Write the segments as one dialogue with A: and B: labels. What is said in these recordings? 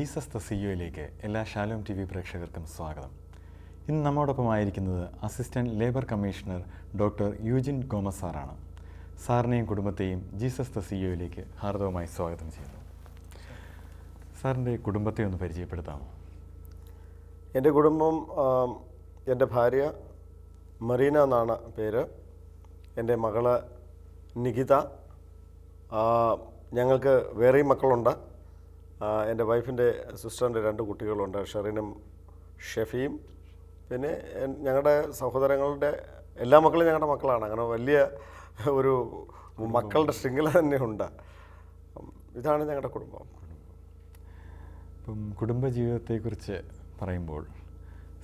A: Jesus the സിഇഒയിലേക്ക് എല്ലാ Shalom TV പ്രേക്ഷകർക്കും സ്വാഗതം. ഇന്ന് നമ്മോടൊപ്പമായിരിക്കുന്നത് അസിസ്റ്റൻറ്റ് ലേബർ കമ്മീഷണർ ഡോക്ടർ യൂജിൻ ഗോമസ് സാറാണ്. സാറിനെയും കുടുംബത്തെയും ജീസസ് ദ സിഇഒയിലേക്ക് ഹാർദവമായി സ്വാഗതം ചെയ്യുന്നു. സാറിൻ്റെ കുടുംബത്തെ ഒന്ന് പരിചയപ്പെടുത്താമോ?
B: എൻ്റെ കുടുംബം, എൻ്റെ ഭാര്യ മറീന എന്നാണ് പേര്, എൻ്റെ മകള് നികിത, ഞങ്ങൾക്ക് വേറെയും മക്കളുണ്ട്. എൻ്റെ വൈഫിൻ്റെ സിസ്റ്ററിൻ്റെ 2 കുട്ടികളുണ്ട്, ഷെറിനും ഷെഫിയും. പിന്നെ ഞങ്ങളുടെ സഹോദരങ്ങളുടെ എല്ലാ മക്കളും ഞങ്ങളുടെ മക്കളാണ്. അങ്ങനെ വലിയ ഒരു മക്കളുടെ ശൃംഖല തന്നെയുണ്ട്. ഇതാണ് ഞങ്ങളുടെ കുടുംബം.
A: ഇപ്പം കുടുംബജീവിതത്തെക്കുറിച്ച് പറയുമ്പോൾ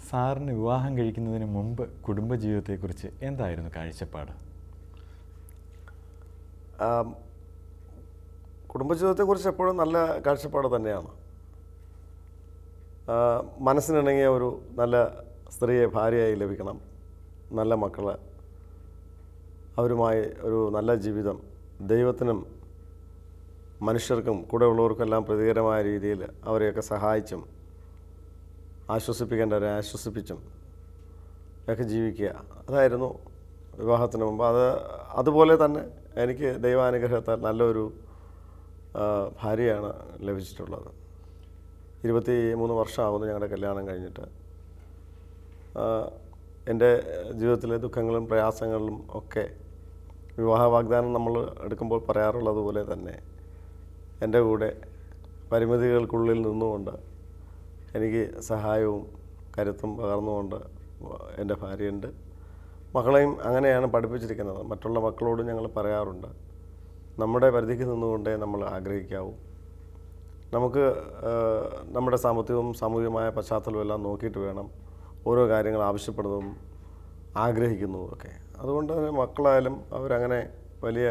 A: സാറിന് വിവാഹം കഴിക്കുന്നതിന് മുമ്പ് കുടുംബജീവിതത്തെക്കുറിച്ച് എന്തായിരുന്നു കാഴ്ചപ്പാട്?
B: കുടുംബജീവിതത്തെക്കുറിച്ച് എപ്പോഴും നല്ല കാഴ്ചപ്പാട് തന്നെയാണ്. മനസ്സിനിണങ്ങിയ ഒരു നല്ല സ്ത്രീയെ ഭാര്യയായി ലഭിക്കണം, നല്ല മക്കൾ, അവരുമായി ഒരു നല്ല ജീവിതം, ദൈവത്തിനും മനുഷ്യർക്കും കൂടെ ഉള്ളവർക്കെല്ലാം പ്രതികരമായ രീതിയിൽ അവരെയൊക്കെ സഹായിച്ചും ആശ്വസിപ്പിക്കേണ്ടവരെ ആശ്വസിപ്പിച്ചും ഒക്കെ ജീവിക്കുക, അതായിരുന്നു വിവാഹത്തിന് മുമ്പ്. അതുപോലെ തന്നെ എനിക്ക് ദൈവാനുഗ്രഹത്താൽ നല്ലൊരു ഭാര്യയാണ് ലഭിച്ചിട്ടുള്ളത്. 23 വർഷമാകുന്നു ഞങ്ങളുടെ കല്യാണം കഴിഞ്ഞിട്ട്. എൻ്റെ ജീവിതത്തിലെ ദുഃഖങ്ങളും പ്രയാസങ്ങളിലും ഒക്കെ വിവാഹ വാഗ്ദാനം നമ്മൾ എടുക്കുമ്പോൾ പറയാറുള്ളതുപോലെ തന്നെ എൻ്റെ കൂടെ പരിമിതികൾക്കുള്ളിൽ നിന്നുകൊണ്ട് എനിക്ക് സഹായവും കരുത്തും പകർന്നുകൊണ്ട് എൻ്റെ ഭാര്യയുണ്ട്. മക്കളെയും അങ്ങനെയാണ് പഠിപ്പിച്ചിരിക്കുന്നത്. മറ്റുള്ള മക്കളോടും ഞങ്ങൾ പറയാറുണ്ട്, നമ്മുടെ പരിധിക്ക് നിന്നുകൊണ്ടേ നമ്മൾ ആഗ്രഹിക്കാവൂ. നമുക്ക് നമ്മുടെ സാമ്പത്തികവും സാമൂഹികമായ പശ്ചാത്തലവും എല്ലാം നോക്കിയിട്ട് വേണം ഓരോ കാര്യങ്ങൾ ആവശ്യപ്പെടുന്നതും ആഗ്രഹിക്കുന്നതും ഒക്കെ. അതുകൊണ്ട് തന്നെ മക്കളായാലും അവരങ്ങനെ വലിയ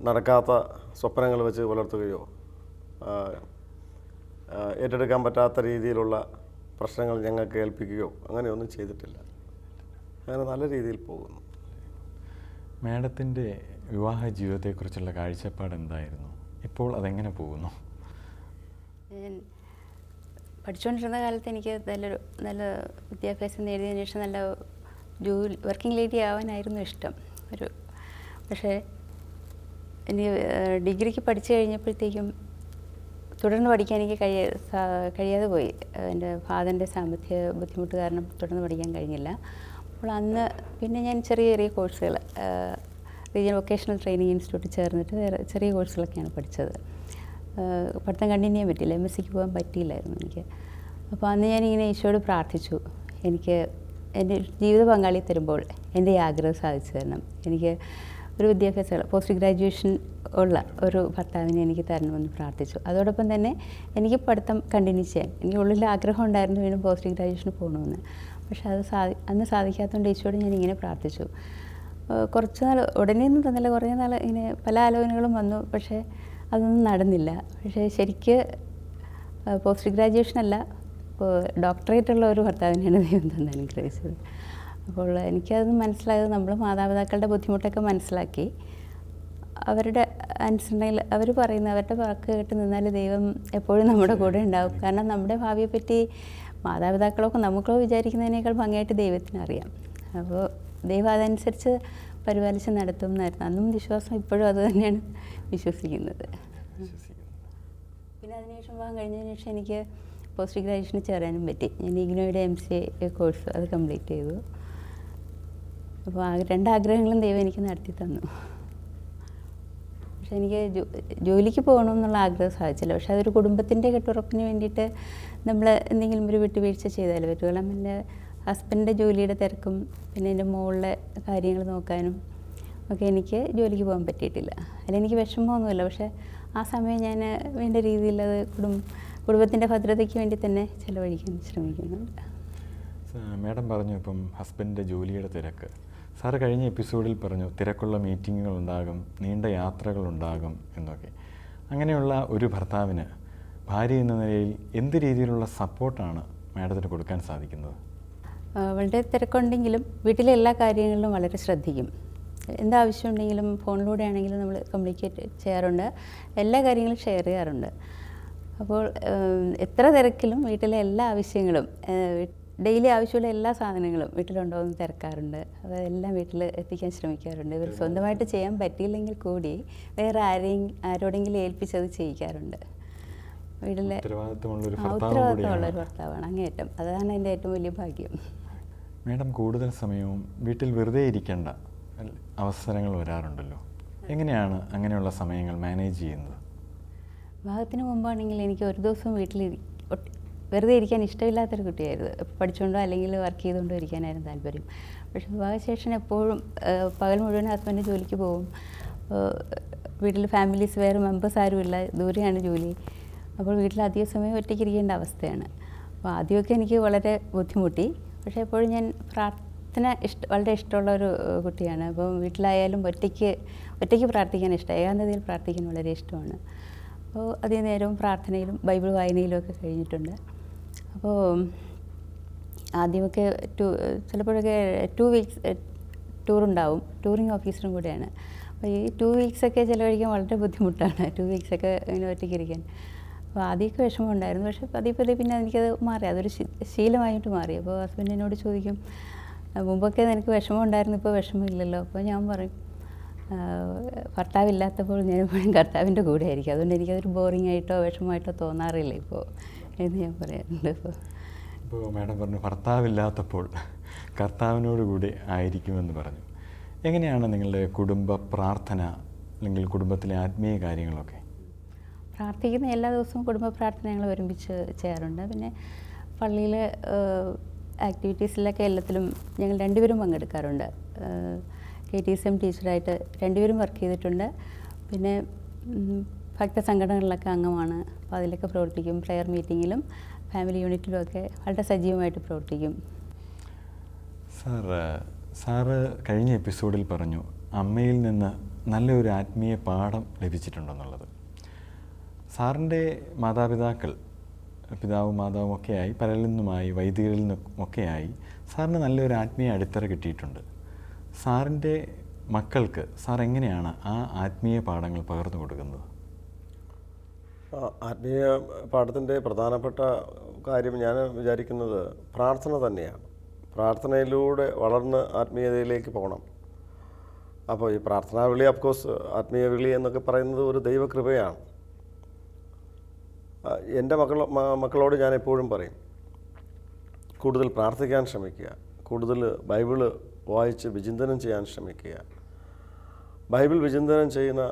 B: നടക്കാത്ത സ്വപ്നങ്ങൾ വെച്ച് പുലർത്തുകയോ ഏറ്റെടുക്കാൻ പറ്റാത്ത രീതിയിലുള്ള പ്രശ്നങ്ങൾ ഞങ്ങൾക്ക് ഏൽപ്പിക്കുകയോ അങ്ങനെയൊന്നും ചെയ്തിട്ടില്ല. അങ്ങനെ നല്ല രീതിയിൽ പോകുന്നു.
A: മാഡത്തിൻ്റെ വിവാഹ ജീവിതത്തെക്കുറിച്ചുള്ള കാഴ്ചപ്പാട് എന്തായിരുന്നു? ഇപ്പോൾ അതെങ്ങനെ പോകുന്നു?
C: പഠിച്ചുകൊണ്ടിരുന്ന കാലത്ത് എനിക്ക് നല്ല വിദ്യാഭ്യാസം നേടിയതിനു ശേഷം നല്ല വർക്കിംഗ് ലേഡി ആവാനായിരുന്നു ഇഷ്ടം. പക്ഷേ എനിക്ക് ഡിഗ്രിക്ക് പഠിച്ചു കഴിഞ്ഞപ്പോഴത്തേക്കും തുടർന്ന് പഠിക്കാൻ എനിക്ക് കഴിയാതെ പോയി. എൻ്റെ ഫാദറിൻ്റെ സാമ്പത്തിക ബുദ്ധിമുട്ട് കാരണം തുടർന്ന് പഠിക്കാൻ കഴിഞ്ഞില്ല. അപ്പോൾ അന്ന് പിന്നെ ഞാൻ ചെറിയ കോഴ്സുകൾ റീജിയണൽ വൊക്കേഷണൽ ട്രെയിനിങ് ഇൻസ്റ്റിറ്റ്യൂട്ടിൽ ചേർന്നിട്ട് ചെറിയ കോഴ്സുകളൊക്കെയാണ് പഠിച്ചത്. പഠിത്തം കണ്ടിന്യൂ ചെയ്യാൻ പറ്റില്ല, MSc പോകാൻ പറ്റിയില്ലായിരുന്നു എനിക്ക്. അപ്പോൾ അന്ന് ഞാനിങ്ങനെ ഈശോയോട് പ്രാർത്ഥിച്ചു, എനിക്ക് എൻ്റെ ജീവിത പങ്കാളി തരുമ്പോൾ എൻ്റെ ഈ ആഗ്രഹം സാധിച്ചു തരണം. എനിക്ക് ഒരു വിദ്യാഭ്യാസം പോസ്റ്റ് ഗ്രാജുവേഷൻ ഉള്ള ഒരു ഭർത്താവിനെ എനിക്ക് തരണമെന്ന് പ്രാർത്ഥിച്ചു. അതോടൊപ്പം തന്നെ എനിക്ക് പഠിത്തം കണ്ടിന്യൂ ചെയ്യാൻ എനിക്ക് ഉള്ളിൽ ആഗ്രഹം ഉണ്ടായിരുന്നു വീണ്ടും പോസ്റ്റ് ഗ്രാജുവേഷന് പോകണമെന്ന്. പക്ഷെ അത് അന്ന് സാധിക്കാത്തതുകൊണ്ട് ഈശോയോട് ഞാനിങ്ങനെ പ്രാർത്ഥിച്ചു. കുറച്ച് നാൾ ഉടനെ ഒന്നും തന്നില്ല, കുറേ നാൾ ഇങ്ങനെ പല ആലോചനകളും വന്നു, പക്ഷേ അതൊന്നും നടന്നില്ല. പക്ഷേ ശരിക്ക് പോസ്റ്റ് ഗ്രാജുവേഷൻ അല്ല, ഡോക്ടറേറ്റുള്ള ഒരു ഭർത്താവിനെയാണ് ദൈവം തന്നെ അനുഗ്രഹിച്ചത്. അപ്പോൾ എനിക്കത് മനസ്സിലായത്, നമ്മൾ മാതാപിതാക്കളുടെ ബുദ്ധിമുട്ടൊക്കെ മനസ്സിലാക്കി അവരുടെ അനുസരണയിൽ അവർ പറയുന്ന അവരുടെ വാക്ക് കേട്ട് നിന്നാൽ ദൈവം എപ്പോഴും നമ്മുടെ കൂടെ ഉണ്ടാവും. കാരണം നമ്മുടെ ഭാവിയെപ്പറ്റി മാതാപിതാക്കളൊക്കെ നമുക്കോ വിചാരിക്കുന്നതിനേക്കാൾ ഭംഗിയായിട്ട് ദൈവത്തിന് അറിയാം. അപ്പോൾ ദൈവം അതനുസരിച്ച് പരിപാലിച്ച് നടത്തും എന്നായിരുന്നു അന്നും വിശ്വാസം, ഇപ്പോഴും അത് തന്നെയാണ് വിശ്വസിക്കുന്നത്. പിന്നെ അതിനുശേഷം വിവാഹം കഴിഞ്ഞതിന് ശേഷം എനിക്ക് പോസ്റ്റ് ഗ്രാജുവേഷന് ചേരാനും പറ്റി. ഞാൻ ഇഗ്നോയുടെ MCA കോഴ്സ് അത് കംപ്ലീറ്റ് ചെയ്തു. അപ്പോൾ 2 ആഗ്രഹങ്ങളും ദൈവം എനിക്ക് നടത്തി തന്നു. പക്ഷെ എനിക്ക് ജോലിക്ക് പോകണമെന്നുള്ള ആഗ്രഹം സാധിച്ചില്ല. പക്ഷെ അതൊരു കുടുംബത്തിൻ്റെ കെട്ടുറപ്പിന് വേണ്ടിയിട്ട് നമ്മൾ എന്തെങ്കിലും ഒരു വിട്ടുവീഴ്ച ചെയ്താൽ പറ്റും. എൻ്റെ ഹസ്ബൻഡിൻ്റെ ജോലിയുടെ തിരക്കും പിന്നെ എൻ്റെ മോളുടെ കാര്യങ്ങൾ നോക്കാനും ഒക്കെ എനിക്ക് ജോലിക്ക് പോകാൻ പറ്റിയിട്ടില്ല. അതിലെനിക്ക് വിഷമമൊന്നുമില്ല. പക്ഷേ ആ സമയം ഞാൻ വേണ്ട രീതിയിൽ അത് കുടുംബത്തിൻ്റെ ഭദ്രതയ്ക്ക് വേണ്ടി തന്നെ ചിലവഴിക്കാൻ ശ്രമിക്കുന്നുണ്ട്.
A: മാഡം പറഞ്ഞു ഇപ്പം ഹസ്ബൻഡിൻ്റെ ജോലിയുടെ തിരക്ക്. സാറ് കഴിഞ്ഞ എപ്പിസോഡിൽ പറഞ്ഞു തിരക്കുള്ള മീറ്റിങ്ങുകളുണ്ടാകും, നീണ്ട യാത്രകളുണ്ടാകും എന്നൊക്കെ. അങ്ങനെയുള്ള ഒരു ഭർത്താവിന് ഭാര്യ എന്ന നിലയിൽ എന്ത് രീതിയിലുള്ള സപ്പോർട്ടാണ് മാഡത്തിന് കൊടുക്കാൻ സാധിക്കുന്നത്?
C: വളരെ തിരക്കുണ്ടെങ്കിലും വീട്ടിലെ എല്ലാ കാര്യങ്ങളിലും വളരെ ശ്രദ്ധിക്കും. എന്താവശ്യമുണ്ടെങ്കിലും ഫോണിലൂടെ ആണെങ്കിലും നമ്മൾ കമ്മ്യൂണിക്കേറ്റ് ചെയ്യാറുണ്ട്, എല്ലാ കാര്യങ്ങളും ഷെയർ ചെയ്യാറുണ്ട്. അപ്പോൾ എത്ര തിരക്കിലും വീട്ടിലെ എല്ലാ ആവശ്യങ്ങളും ഡെയിലി ആവശ്യമുള്ള എല്ലാ സാധനങ്ങളും വീട്ടിലുണ്ടോ എന്ന് തിരക്കാറുണ്ട്. അതെല്ലാം വീട്ടിൽ എത്തിക്കാൻ ശ്രമിക്കാറുണ്ട്. ഇവർ സ്വന്തമായിട്ട് ചെയ്യാൻ പറ്റിയില്ലെങ്കിൽ കൂടി വേറെ ആരോടെങ്കിലും ഏൽപ്പിച്ചത് ചെയ്യിക്കാറുണ്ട്. വീട്ടിലെ ഉത്തരവാദിത്തമുള്ളൊരു ഭർത്താവാണ് അങ്ങേയറ്റം. അതാണ് എൻ്റെ ഏറ്റവും വലിയ ഭാഗ്യം.
A: മാഡം കൂടുതൽ സമയവും വീട്ടിൽ വെറുതെ ഇരിക്കേണ്ട അവസരങ്ങൾ വരാറുണ്ടല്ലോ. എങ്ങനെയാണ് അങ്ങനെയുള്ള സമയങ്ങൾ മാനേജ് ചെയ്യുന്നത്?
C: വിവാഹത്തിന് മുമ്പാണെങ്കിൽ എനിക്ക് ഒരു ദിവസം വീട്ടിൽ വെറുതെ ഇരിക്കാൻ ഇഷ്ടമില്ലാത്തൊരു കുട്ടിയായിരുന്നു. പഠിച്ചുകൊണ്ടോ അല്ലെങ്കിൽ വർക്ക് ചെയ്തുകൊണ്ടോ ഇരിക്കാനായിരുന്നു താല്പര്യം. പക്ഷേ വിവാഹശേഷം എപ്പോഴും പകൽ മുഴുവൻ ഹസ്ബൻഡ് ജോലിക്ക് പോകും. വീട്ടിൽ ഫാമിലീസ് വേറെ മെമ്പേഴ്സ് ആരുമില്ല, ദൂരെയാണ് ജോലി. അപ്പോൾ വീട്ടിൽ അധിക സമയം ഒറ്റയ്ക്ക് ഇരിക്കേണ്ട അവസ്ഥയാണ്. അപ്പോൾ ആദ്യമൊക്കെ എനിക്ക് വളരെ ബുദ്ധിമുട്ടി. പക്ഷേ എപ്പോഴും ഞാൻ പ്രാർത്ഥന വളരെ ഇഷ്ടമുള്ളൊരു കുട്ടിയാണ്. അപ്പോൾ വീട്ടിലായാലും ഒറ്റയ്ക്ക് പ്രാർത്ഥിക്കാൻ ഇഷ്ടം, ഏകാന്തതയിൽ പ്രാർത്ഥിക്കാൻ വളരെ ഇഷ്ടമാണ്. അപ്പോൾ അധിക നേരവും പ്രാർത്ഥനയിലും ബൈബിൾ വായനയിലും ഒക്കെ കഴിഞ്ഞിട്ടുണ്ട്. അപ്പോൾ ആദ്യമൊക്കെ ചിലപ്പോഴൊക്കെ 2 വീക്സ് ടൂറുണ്ടാവും. ടൂറിങ് ഓഫീസറും കൂടെയാണ്. അപ്പോൾ ഈ 2 വീക്സൊക്കെ ചിലവഴിക്കാൻ വളരെ ബുദ്ധിമുട്ടാണ്. 2 വീക്സൊക്കെ ഇങ്ങനെ ഒറ്റയ്ക്കിരിക്കാൻ. അപ്പോൾ ആദ്യമൊക്കെ വിഷമം ഉണ്ടായിരുന്നു. പക്ഷേ പതിയെ പിന്നെ എനിക്കത് മാറി, അതൊരു ശീലമായിട്ട് മാറി. അപ്പോൾ ഹസ്ബൻഡ് എന്നോട് ചോദിക്കും, മുമ്പൊക്കെ നിനക്ക് വിഷമം ഉണ്ടായിരുന്നു, ഇപ്പോൾ വിഷമമില്ലല്ലോ. അപ്പോൾ ഞാൻ പറയും, ഭർത്താവില്ലാത്തപ്പോൾ ഞാൻ എപ്പോഴും കർത്താവിൻ്റെ കൂടെ ആയിരിക്കും, അതുകൊണ്ട് എനിക്കതൊരു ബോറിംഗ് ആയിട്ടോ വിഷമമായിട്ടോ തോന്നാറില്ല ഇപ്പോൾ എന്ന് ഞാൻ പറയാറുണ്ട്.
A: ഇപ്പോൾ മാഡം പറഞ്ഞു ഭർത്താവില്ലാത്തപ്പോൾ കർത്താവിനോട് കൂടി ആയിരിക്കുമെന്ന് പറഞ്ഞു. എങ്ങനെയാണ് നിങ്ങളുടെ കുടുംബ പ്രാർത്ഥന അല്ലെങ്കിൽ കുടുംബത്തിലെ ആത്മീയ കാര്യങ്ങളൊക്കെ?
C: പ്രാർത്ഥിക്കുന്ന എല്ലാ ദിവസവും കുടുംബ പ്രാർത്ഥന ഞങ്ങൾ ഒരുമിച്ച് ചെയ്യാറുണ്ട്. പിന്നെ പള്ളിയിലെ ആക്ടിവിറ്റീസിലൊക്കെ എല്ലാത്തിലും ഞങ്ങൾ രണ്ടുപേരും പങ്കെടുക്കാറുണ്ട്. KTSM ടീച്ചറായിട്ട് രണ്ടുപേരും വർക്ക് ചെയ്തിട്ടുണ്ട്. പിന്നെ ഭക്തസംഘടനകളിലൊക്കെ അംഗമാണ്. അപ്പോൾ അതിലൊക്കെ പ്രവർത്തിക്കും. പ്രെയർ മീറ്റിങ്ങിലും ഫാമിലി യൂണിറ്റിലുമൊക്കെ വളരെ സജീവമായിട്ട് പ്രവർത്തിക്കും.
A: സാറ് കഴിഞ്ഞ എപ്പിസോഡിൽ പറഞ്ഞു അമ്മയിൽ നിന്ന് നല്ലൊരു ആത്മീയ പാഠം ലഭിച്ചിട്ടുണ്ടെന്നുള്ളത്. സാറിൻ്റെ മാതാപിതാക്കൾ, പിതാവും മാതാവും ഒക്കെയായി, പലരിൽ നിന്നുമായി, വൈദികരിൽ നിന്നൊക്കെയായി സാറിന് നല്ലൊരു ആത്മീയ അടിത്തറ കിട്ടിയിട്ടുണ്ട്. സാറിൻ്റെ മക്കൾക്ക് സാർ എങ്ങനെയാണ് ആ ആത്മീയ പാഠങ്ങൾ പകർന്നു കൊടുക്കുന്നത്?
B: ആത്മീയ പാഠത്തിൻ്റെ പ്രധാനപ്പെട്ട കാര്യം ഞാൻ വിചാരിക്കുന്നത് പ്രാർത്ഥന തന്നെയാണ്. പ്രാർത്ഥനയിലൂടെ വളർന്ന് ആത്മീയതയിലേക്ക് പോകണം. അപ്പോൾ ഈ പ്രാർത്ഥനാ വിളി, അഫ്കോഴ്സ് ആത്മീയ വിളി എന്നൊക്കെ പറയുന്നത് ഒരു ദൈവകൃപയാണ്. എൻ്റെ മക്കളോട് ഞാൻ എപ്പോഴും പറയും, കൂടുതൽ പ്രാർത്ഥിക്കാൻ ശ്രമിക്കുക, കൂടുതൽ ബൈബിള് വായിച്ച് വിചിന്തനം ചെയ്യാൻ ശ്രമിക്കുക. ബൈബിൾ വിചിന്തനം ചെയ്യുന്ന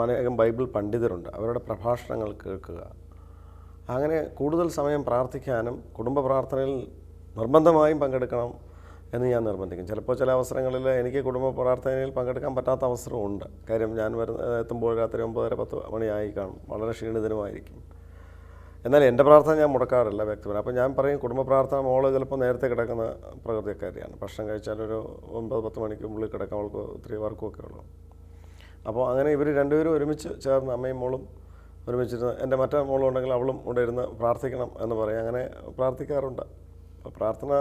B: അനേകം ബൈബിൾ പണ്ഡിതരുണ്ട്, അവരുടെ പ്രഭാഷണങ്ങൾ കേൾക്കുക. അങ്ങനെ കൂടുതൽ സമയം പ്രാർത്ഥിക്കാനും കുടുംബ പ്രാർത്ഥനയിൽ നിർബന്ധമായും പങ്കെടുക്കണം എന്ന് ഞാൻ നിർബന്ധിക്കും. ചിലപ്പോൾ ചില അവസരങ്ങളിൽ എനിക്ക് കുടുംബ പ്രാർത്ഥനയിൽ പങ്കെടുക്കാൻ പറ്റാത്ത അവസരമുണ്ട്. കാര്യം ഞാൻ എത്തുമ്പോൾ രാത്രി 9:30-10 മണിയായി കാണും, വളരെ ക്ഷീണിതനുമായിരിക്കും. എന്നാൽ എൻ്റെ പ്രാർത്ഥന ഞാൻ മുടക്കാറില്ല വ്യക്തിപരം. അപ്പോൾ ഞാൻ പറയും, കുടുംബ പ്രാർത്ഥന മോള് ചിലപ്പോൾ നേരത്തെ കിടക്കുന്ന പ്രകൃതിക്കാരിയാണ്. ഭക്ഷണം കഴിച്ചാലൊരു 9-10 മണിക്കുള്ളിൽ കിടക്കാൻ അവൾക്ക് ഒത്തിരി വർക്കുമൊക്കെ ഉള്ളു. അപ്പോൾ അങ്ങനെ ഇവർ രണ്ടുപേരും ഒരുമിച്ച് ചേർന്ന്, അമ്മയും മോളും ഒരുമിച്ചിരുന്ന്, എൻ്റെ മറ്റേ മോളും ഉണ്ടെങ്കിൽ അവളും ഇവിടെ ഇരുന്ന് പ്രാർത്ഥിക്കണം എന്ന് പറയും. അങ്ങനെ പ്രാർത്ഥിക്കാറുണ്ട്. അപ്പോൾ പ്രാർത്ഥന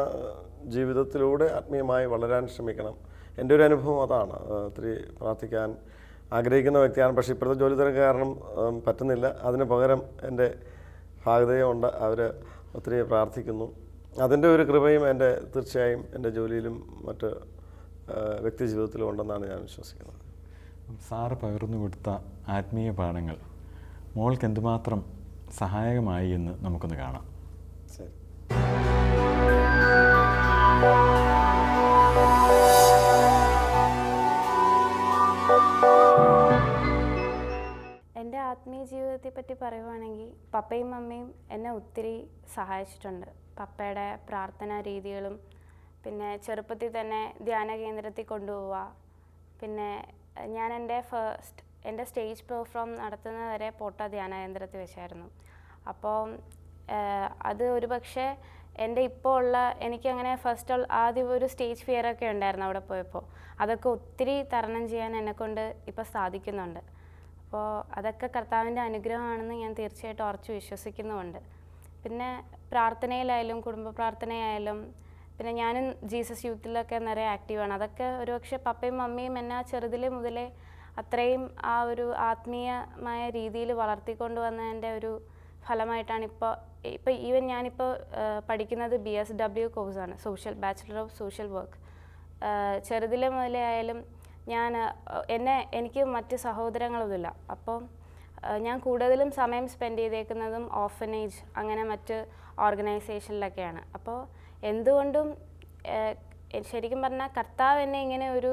B: ജീവിതത്തിലൂടെ ആത്മീയമായി വളരാൻ ശ്രമിക്കണം. എൻ്റെ ഒരു അനുഭവം അതാണ്. ഒത്തിരി പ്രാർത്ഥിക്കാൻ ആഗ്രഹിക്കുന്ന വ്യക്തിയാണ്. പക്ഷേ ഇപ്പോഴത്തെ ജോലി തിരക്ക് കാരണം പറ്റുന്നില്ല. അതിന് പകരം എൻ്റെ ഭാഗതയുണ്ട്, അവർ ഒത്തിരി പ്രാർത്ഥിക്കുന്നു. അതിൻ്റെ ഒരു കൃപയും എൻ്റെ തീർച്ചയായും എൻ്റെ ജോലിയിലും മറ്റ് വ്യക്തി ജീവിതത്തിലും ഉണ്ടെന്നാണ് ഞാൻ വിശ്വസിക്കുന്നത്.
A: സാറ് പകർന്നു കൊടുത്ത ആത്മീയ പാഠങ്ങൾ മോൾക്ക് എന്തുമാത്രം സഹായകമായി എന്ന് നമുക്കൊന്ന് കാണാം.
B: ശരി.
D: എൻ്റെ ആത്മീയ ജീവിതത്തെ പറ്റി പറയുവാണെങ്കിൽ പപ്പയും മമ്മയും എന്നെ ഒത്തിരി സഹായിച്ചിട്ടുണ്ട്. പപ്പയുടെ പ്രാർത്ഥനാ രീതികളും, പിന്നെ ചെറുപ്പത്തിൽ തന്നെ ധ്യാന കേന്ദ്രത്തിൽ കൊണ്ടുപോവുക, പിന്നെ ഞാൻ എൻ്റെ സ്റ്റേജ് പെർഫോം നടത്തുന്നത് വരെ പോട്ട ധ്യാന കേന്ദ്രത്തിൽ വെച്ചായിരുന്നു. അപ്പോൾ അത് ഒരു പക്ഷേ എൻ്റെ ഇപ്പോൾ ഉള്ള എനിക്കങ്ങനെ ആദ്യം ഒരു സ്റ്റേജ് ഫിയറൊക്കെ ഉണ്ടായിരുന്നു അവിടെ പോയപ്പോൾ. അതൊക്കെ ഒത്തിരി തരണം ചെയ്യാൻ എന്നെക്കൊണ്ട് ഇപ്പോൾ സാധിക്കുന്നുണ്ട്. അപ്പോൾ അതൊക്കെ കർത്താവിൻ്റെ അനുഗ്രഹമാണെന്ന് ഞാൻ തീർച്ചയായിട്ടും ഉറച്ചു വിശ്വസിക്കുന്നുമുണ്ട്. പിന്നെ പ്രാർത്ഥനയിലായാലും കുടുംബ പ്രാർത്ഥനയായാലും, പിന്നെ ഞാനും ജീസസ് യൂത്തിലൊക്കെ നിറയെ ആക്റ്റീവാണ്. അതൊക്കെ ഒരുപക്ഷെ പപ്പയും മമ്മിയും എന്നെ ചെറുതിലെ മുതലേ അത്രയും ആ ഒരു ആത്മീയമായ രീതിയിൽ വളർത്തിക്കൊണ്ട് വന്നതിൻ്റെ ഒരു ഫലമായിട്ടാണ് ഇപ്പോൾ ഈവൻ ഞാനിപ്പോൾ പഠിക്കുന്നത് BSW കോഴ്സാണ്, ബാച്ചിലർ ഓഫ് സോഷ്യൽ വർക്ക്. ചെറുതിലെ മുതലേ ആയാലും എനിക്ക് മറ്റ് സഹോദരങ്ങളൊന്നുമില്ല. അപ്പം ഞാൻ കൂടുതലും സമയം സ്പെൻഡ് ചെയ്തേക്കുന്നതും ഓർഫനേജ് അങ്ങനെ മറ്റ് ഓർഗനൈസേഷനിലൊക്കെയാണ്. അപ്പോൾ എന്തുകൊണ്ടും ശരിക്കും പറഞ്ഞാൽ കർത്താവ് എന്നെ ഇങ്ങനെ ഒരു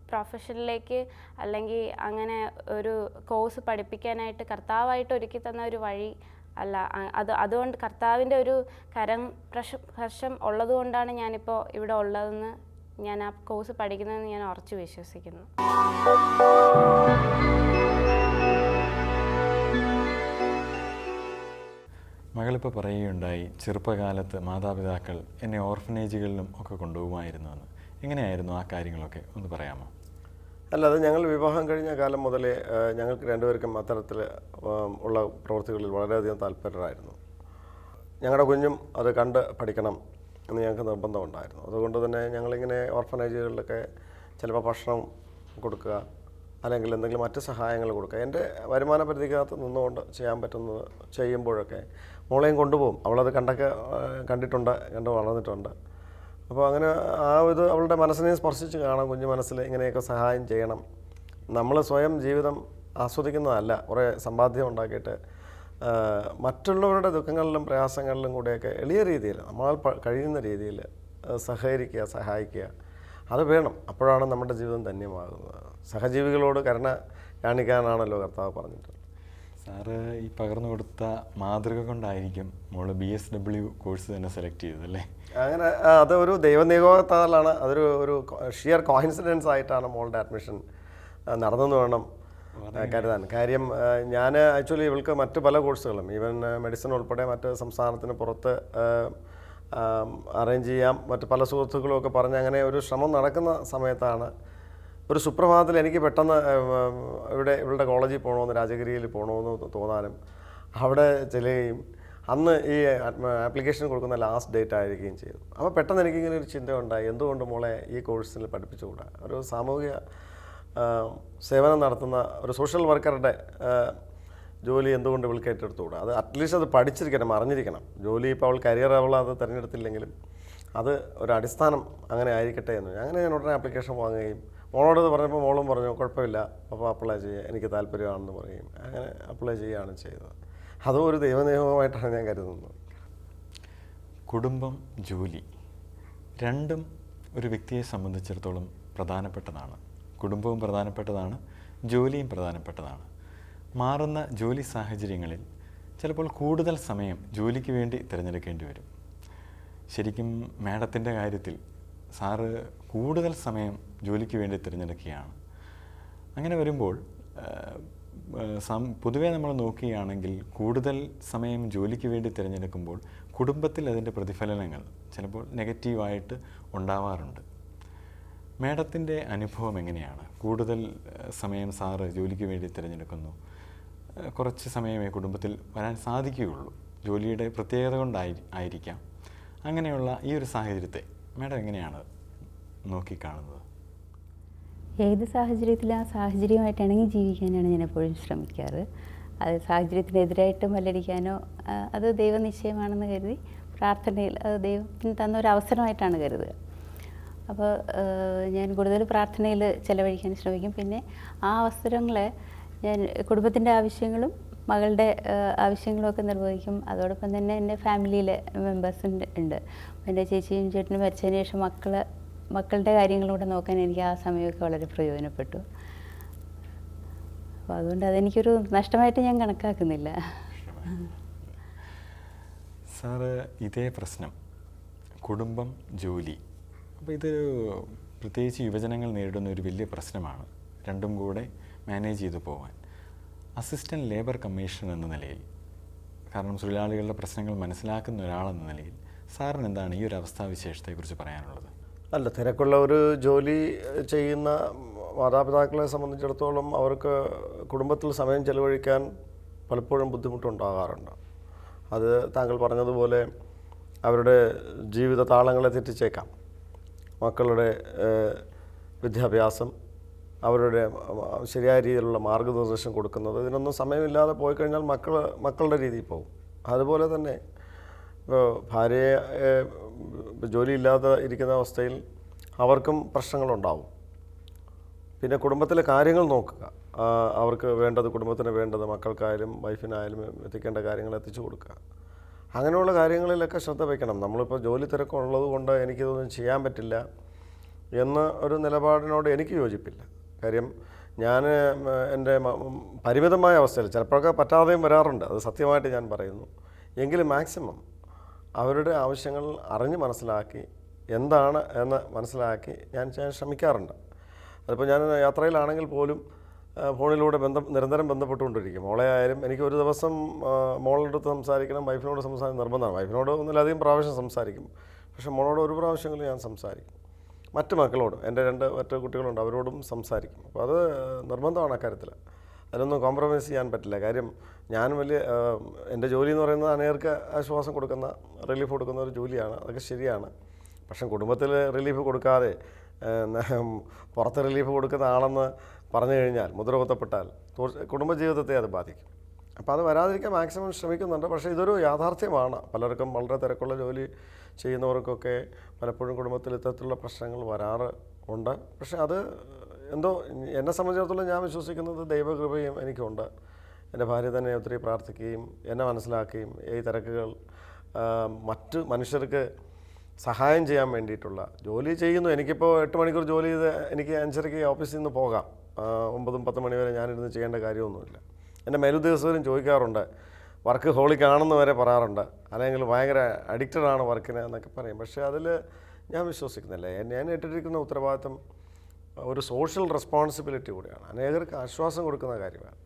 D: പ്രൊഫഷനിലേക്ക് അല്ലെങ്കിൽ അങ്ങനെ ഒരു കോഴ്സ് പഠിപ്പിക്കാനായിട്ട് കർത്താവായിട്ട് ഒരുക്കി തന്ന ഒരു വഴി അല്ല. അതുകൊണ്ട് കർത്താവിൻ്റെ ഒരു സ്പർശം ഉള്ളതുകൊണ്ടാണ് ഞാനിപ്പോൾ ഇവിടെ ഉള്ളതെന്ന്, ഞാൻ ആ കോഴ്സ് പഠിക്കുന്നതെന്ന് ഞാൻ ഉറച്ചു വിശ്വസിക്കുന്നു.
A: മകളിപ്പോൾ പറയുകയുണ്ടായി ചെറുപ്പകാലത്ത് മാതാപിതാക്കൾ എന്നെ ഓർഫനേജുകളിലും ഒക്കെ കൊണ്ടുപോകുമായിരുന്നുവെന്ന്. എങ്ങനെയായിരുന്നു ആ കാര്യങ്ങളൊക്കെ ഒന്ന് പറയാമോ?
B: അല്ലാതെ ഞങ്ങൾ വിവാഹം കഴിഞ്ഞ കാലം മുതലേ ഞങ്ങൾക്ക് രണ്ടുപേർക്കും അത്തരത്തിൽ ഉള്ള പ്രവൃത്തികളിൽ വളരെയധികം താല്പര്യരായിരുന്നു. ഞങ്ങളുടെ കുഞ്ഞും അത് കണ്ട് പഠിക്കണം എന്ന് ഞങ്ങൾക്ക് നിർബന്ധമുണ്ടായിരുന്നു. അതുകൊണ്ട് തന്നെ ഞങ്ങളിങ്ങനെ ഓർഫനേജുകളിലൊക്കെ ചിലപ്പോൾ ഭക്ഷണം കൊടുക്കുക അല്ലെങ്കിൽ എന്തെങ്കിലും മറ്റ് സഹായങ്ങൾ കൊടുക്കുക. എൻ്റെ വരുമാന പരിധിക്കകത്ത് നിന്നുകൊണ്ട് ചെയ്യാൻ പറ്റുന്നത് ചെയ്യുമ്പോഴൊക്കെ മോളെയും കൊണ്ടുപോകും. അവളത് കണ്ടിട്ടുണ്ട്, കണ്ട് വളർന്നിട്ടുണ്ട്. അപ്പോൾ അങ്ങനെ ഇത് അവളുടെ മനസ്സിനെ സ്പർശിച്ച് കാണാം. കുഞ്ഞു മനസ്സിൽ ഇങ്ങനെയൊക്കെ സഹായം ചെയ്യണം. നമ്മൾ സ്വയം ജീവിതം ആസ്വദിക്കുന്നതല്ല, കുറേ സമ്പാദ്യം ഉണ്ടാക്കിയിട്ട് മറ്റുള്ളവരുടെ ദുഃഖങ്ങളിലും പ്രയാസങ്ങളിലും കൂടെയൊക്കെ എളിയ രീതിയിൽ നമ്മളാൽ കഴിയുന്ന രീതിയിൽ സഹകരിക്കുക, സഹായിക്കുക, അത് വേണം. അപ്പോഴാണ് നമ്മുടെ ജീവിതം ധന്യമാകുന്നത്. സഹജീവികളോട് കരുണ കാണിക്കാനാണല്ലോ കർത്താവ് പറഞ്ഞിട്ടുള്ളത്.
A: സാറ് ഈ പകർന്നു കൊടുത്ത മാതൃക കൊണ്ടായിരിക്കും മോള് BSW കോഴ്സ് തന്നെ സെലക്ട് ചെയ്തതല്ലേ?
B: അങ്ങനെ അതൊരു ദൈവനിയോഗത്താലാണ്, അതൊരു ഷിയർ കോയിൻസിഡൻസ് ആയിട്ടാണ് മോളുടെ അഡ്മിഷൻ നടന്നെന്ന് വേണം കരുതാൻ. കാര്യം ഞാൻ ആക്ച്വലി ഇവൾക്ക് മറ്റ് പല കോഴ്സുകളും ഈവൻ മെഡിസിൻ ഉൾപ്പെടെ മറ്റ് സംസ്ഥാനത്തിന് പുറത്ത് അറേഞ്ച് ചെയ്യാം മറ്റ് പല സുഹൃത്തുക്കളും ഒക്കെ പറഞ്ഞ് അങ്ങനെ ഒരു ശ്രമം നടക്കുന്ന സമയത്താണ് ഒരു സുപ്രഭാതത്തിൽ എനിക്ക് പെട്ടെന്ന് ഇവളുടെ കോളേജിൽ പോകണമെന്ന്, രാജഗിരിയിൽ പോകണമെന്ന് തോന്നാനും അവിടെ ചെല്ലുകയും അന്ന് ഈ ആപ്ലിക്കേഷൻ കൊടുക്കുന്ന ലാസ്റ്റ് ഡേറ്റ് ആയിരിക്കുകയും ചെയ്തു. അപ്പോൾ പെട്ടെന്ന് എനിക്കിങ്ങനെ ഒരു ചിന്ത ഉണ്ടായി, എന്തുകൊണ്ട് മോളെ ഈ കോഴ്സിൽ പഠിപ്പിച്ചുകൂടാ? ഒരു സാമൂഹിക സേവനം നടത്തുന്ന ഒരു സോഷ്യൽ വർക്കറുടെ ജോലി എന്തുകൊണ്ട് ഇവൾക്ക് ഏറ്റെടുത്തുകൂടാ? അത് അറ്റ്ലീസ്റ്റ് അത് പഠിച്ചിരിക്കണം, അറിഞ്ഞിരിക്കണം. ജോലി ഇപ്പോൾ അവൾ കരിയർ അത് തിരഞ്ഞെടുത്തില്ലെങ്കിലും അത് ഒരു അടിസ്ഥാനം അങ്ങനെ ആയിരിക്കട്ടെ എന്ന്. അങ്ങനെ ഞാൻ ഉടനെ ആപ്ലിക്കേഷൻ വാങ്ങുകയും മോളോട് പറഞ്ഞപ്പോൾ മോളും പറഞ്ഞു കുഴപ്പമില്ല അപ്പോൾ അപ്ലൈ ചെയ്യുക, എനിക്ക് താല്പര്യമാണെന്ന് പറയുകയും അങ്ങനെ അപ്ലൈ ചെയ്യുകയാണ് ചെയ്തത്. അതും ഒരു ദൈവനിയമമായിട്ടാണ് ഞാൻ കരുതുന്നത്.
A: കുടുംബം, ജോലി രണ്ടും ഒരു വ്യക്തിയെ സംബന്ധിച്ചിടത്തോളം പ്രധാനപ്പെട്ടതാണ്. കുടുംബവും പ്രധാനപ്പെട്ടതാണ്, ജോലിയും പ്രധാനപ്പെട്ടതാണ്. മാറുന്ന ജോലി സാഹചര്യങ്ങളിൽ ചിലപ്പോൾ കൂടുതൽ സമയം ജോലിക്ക് വേണ്ടി തിരഞ്ഞെടുക്കേണ്ടി വരും. ശരിക്കും മാഡത്തിൻ്റെ കാര്യത്തിൽ സാറ് കൂടുതൽ സമയം ജോലിക്ക് വേണ്ടി തിരഞ്ഞെടുക്കുകയാണ്. അങ്ങനെ വരുമ്പോൾ പൊതുവേ നമ്മൾ നോക്കുകയാണെങ്കിൽ കൂടുതൽ സമയം ജോലിക്ക് വേണ്ടി തിരഞ്ഞെടുക്കുമ്പോൾ കുടുംബത്തിൽ അതിൻ്റെ പ്രതിഫലനങ്ങൾ ചിലപ്പോൾ നെഗറ്റീവായിട്ട് ഉണ്ടാവാറുണ്ട്. മാഡത്തിൻ്റെ അനുഭവം എങ്ങനെയാണ്? കൂടുതൽ സമയം സാറ് ജോലിക്ക് വേണ്ടി തിരഞ്ഞെടുക്കുന്നു, കുറച്ച് സമയമേ കുടുംബത്തിൽ വരാൻ സാധിക്കുകയുള്ളൂ, ജോലിയുടെ പ്രത്യേകത കൊണ്ടായിരിക്കാം. അങ്ങനെയുള്ള ഈ ഒരു സാഹചര്യത്തെ മാഡം എങ്ങനെയാണ് നോക്കിക്കാണുന്നത്?
C: ഏത് സാഹചര്യത്തിൽ ആ സാഹചര്യമായിട്ടാണെങ്കിൽ ജീവിക്കാനാണ് ഞാൻ എപ്പോഴും ശ്രമിക്കാറ്. അത് സാഹചര്യത്തിനെതിരായിട്ട് മല്ലടിക്കാനോ അത് ദൈവനിശ്ചയമാണെന്ന് കരുതി പ്രാർത്ഥനയിൽ അത് ദൈവത്തിന് തന്ന ഒരു അവസരമായിട്ടാണ് കരുതുക. അപ്പോൾ ഞാൻ കൂടുതൽ പ്രാർത്ഥനയിൽ ചിലവഴിക്കാൻ ശ്രമിക്കും. പിന്നെ ആ അവസരങ്ങളെ ഞാൻ കുടുംബത്തിൻ്റെ ആവശ്യങ്ങളും മകളുടെ ആവശ്യങ്ങളുമൊക്കെ നിർവഹിക്കും. അതോടൊപ്പം തന്നെ എൻ്റെ ഫാമിലിയിലെ മെമ്പേഴ്സ് ഉണ്ട്. എൻ്റെ ചേച്ചിയും ചേട്ടനും മരിച്ചതിന് ശേഷം മക്കളുടെ കാര്യങ്ങളൂടെ നോക്കാൻ എനിക്ക് ആ സമയമൊക്കെ വളരെ പ്രയോജനപ്പെട്ടു. അപ്പോൾ അതുകൊണ്ട് അതെനിക്കൊരു നഷ്ടമായിട്ട് ഞാൻ കണക്കാക്കുന്നില്ല.
A: സാറ് ഇതേ പ്രശ്നം കുടുംബം, ജോലി, അപ്പോൾ ഇത് പ്രത്യേകിച്ച് യുവജനങ്ങൾ നേരിടുന്ന ഒരു വലിയ പ്രശ്നമാണ്. രണ്ടും കൂടെ മാനേജ് ചെയ്തു പോകാൻ അസിസ്റ്റൻറ്റ് ലേബർ കമ്മീഷണർ എന്ന നിലയിൽ, കാരണം തൊഴിലാളികളുടെ പ്രശ്നങ്ങൾ മനസ്സിലാക്കുന്ന ഒരാളെന്ന നിലയിൽ സാറിന് എന്താണ് ഈ ഒരു അവസ്ഥാവിശേഷത്തെക്കുറിച്ച് പറയാനുള്ളത്?
B: അല്ല, തിരക്കുള്ള ഒരു ജോലി ചെയ്യുന്ന മാതാപിതാക്കളെ സംബന്ധിച്ചിടത്തോളം അവർക്ക് കുടുംബത്തിൽ സമയം ചെലവഴിക്കാൻ പലപ്പോഴും ബുദ്ധിമുട്ടുണ്ടാകാറുണ്ട്. അത് താങ്കൾ പറഞ്ഞതുപോലെ അവരുടെ ജീവിത താളങ്ങളെ തെറ്റിച്ചേക്കാം. മക്കളുടെ വിദ്യാഭ്യാസം, അവരുടെ ശരിയായ രീതിയിലുള്ള മാർഗ്ഗനിർദ്ദേശം കൊടുക്കുന്നത്, ഇതിനൊന്നും സമയമില്ലാതെ പോയി കഴിഞ്ഞാൽ മക്കളുടെ രീതിയിൽ പോകും. അതുപോലെ തന്നെ ഇപ്പോൾ ഭാര്യയെ ജോലിയില്ലാതെ ഇരിക്കുന്ന അവസ്ഥയിൽ അവർക്കും പ്രശ്നങ്ങളുണ്ടാവും. പിന്നെ കുടുംബത്തിലെ കാര്യങ്ങൾ നോക്കുക, അവർക്ക് വേണ്ടത്, കുടുംബത്തിന് വേണ്ടത്, മക്കൾക്കായാലും വൈഫിനായാലും എത്തിക്കേണ്ട കാര്യങ്ങൾ എത്തിച്ചു കൊടുക്കുക. അങ്ങനെയുള്ള കാര്യങ്ങളിലൊക്കെ ശ്രദ്ധ വയ്ക്കണം. നമ്മളിപ്പോൾ ജോലി തിരക്കുള്ളത് കൊണ്ട് എനിക്കിതൊന്നും ചെയ്യാൻ പറ്റില്ല എന്ന ഒരു നിലപാടിനോട് എനിക്ക് യോജിപ്പില്ല. കാര്യം ഞാൻ എൻ്റെ പരിമിതമായ അവസ്ഥയിൽ ചിലപ്പോഴൊക്കെ പറ്റാതെയും വരാറുണ്ട്, അത് സത്യമായിട്ട് ഞാൻ പറയുന്നു. എങ്കിലും മാക്സിമം അവരുടെ ആവശ്യങ്ങൾ അറിഞ്ഞ് മനസ്സിലാക്കി എന്താണ് എന്ന് മനസ്സിലാക്കി ഞാൻ ശ്രമിക്കാറുണ്ട്. അതിപ്പോൾ ഞാൻ യാത്രയിലാണെങ്കിൽ പോലും ഫോണിലൂടെ നിരന്തരം ബന്ധപ്പെട്ടുകൊണ്ടിരിക്കും. മോളെ ആയാലും എനിക്ക് ഒരു ദിവസം മോളോട് സംസാരിക്കണം, വൈഫിനോട് സംസാരിക്കാൻ നിർബന്ധമാണ്. വൈഫിനോട് ഒന്നിലധികം പ്രാവശ്യം സംസാരിക്കും, പക്ഷേ മോളോട് ഒരു പ്രാവശ്യമെങ്കിലും ഞാൻ സംസാരിക്കും. മറ്റ് മക്കളോടും, എൻ്റെ മറ്റ് കുട്ടികളുണ്ട്, അവരോടും സംസാരിക്കും. അപ്പോൾ അത് നിർബന്ധമാണ് അക്കാര്യത്തിൽ. അതിനൊന്നും കോംപ്രമൈസ് ചെയ്യാൻ പറ്റില്ല. കാര്യം ഞാൻ എൻ്റെ ജോലി എന്ന് പറയുന്നത് അനേർക്ക് ആശ്വാസം കൊടുക്കുന്ന, റിലീഫ് കൊടുക്കുന്ന ഒരു ജോലിയാണ്. അതൊക്കെ ശരിയാണ്. പക്ഷേ കുടുംബത്തിൽ റിലീഫ് കൊടുക്കാതെ പുറത്ത് റിലീഫ് കൊടുക്കുന്ന ആളെന്ന് പറഞ്ഞു കഴിഞ്ഞാൽ, മുദ്ര കുത്തപ്പെട്ടാൽ കുടുംബജീവിതത്തെ അത് ബാധിക്കും. അപ്പോൾ അത് വരാതിരിക്കാൻ മാക്സിമം ശ്രമിക്കുന്നുണ്ട്. പക്ഷേ ഇതൊരു യാഥാർത്ഥ്യമാണ്. പലർക്കും വളരെ തിരക്കുള്ള ജോലി ചെയ്യുന്നവർക്കൊക്കെ പലപ്പോഴും കുടുംബത്തിൽ ഇത്തരത്തിലുള്ള പ്രശ്നങ്ങൾ വരാറ് ഉണ്ട്. പക്ഷേ അത് എന്തോ എന്നെ സംബന്ധിച്ചിടത്തോളം ഞാൻ വിശ്വസിക്കുന്നത് ദൈവകൃപയും എനിക്കുണ്ട്. എൻ്റെ ഭാര്യ തന്നെ ഒത്തിരി പ്രാർത്ഥിക്കുകയും എന്നെ മനസ്സിലാക്കുകയും ഈ തിരക്കുകൾ മറ്റ് മനുഷ്യർക്ക് സഹായം ചെയ്യാൻ വേണ്ടിയിട്ടുള്ള ജോലി ചെയ്യുന്നു. എനിക്കിപ്പോൾ 8 മണിക്കൂർ ജോലി ചെയ്ത് എനിക്ക് 5:30 ഓഫീസിൽ നിന്ന് പോകാം. 9-10 മണി വരെ ഞാനിരുന്ന് ചെയ്യേണ്ട കാര്യമൊന്നുമില്ല. എൻ്റെ മേലുദ്യോഗസ്ഥരും ചോദിക്കാറുണ്ട്, വർക്ക് ഹോളിക്കാണെന്ന് വരെ പറയാറുണ്ട്, അല്ലെങ്കിൽ ഭയങ്കര അഡിക്റ്റഡ് ആണ് വർക്കിന് എന്നൊക്കെ പറയും. പക്ഷേ അതിൽ ഞാൻ വിശ്വസിക്കുന്നില്ല. ഞാൻ ഏറ്റിരിക്കുന്ന ഉത്തരവാദിത്തം ഒരു സോഷ്യൽ റെസ്പോൺസിബിലിറ്റി കൂടിയാണ്. അനേകർക്ക് ആശ്വാസം കൊടുക്കുന്ന കാര്യമാണ്.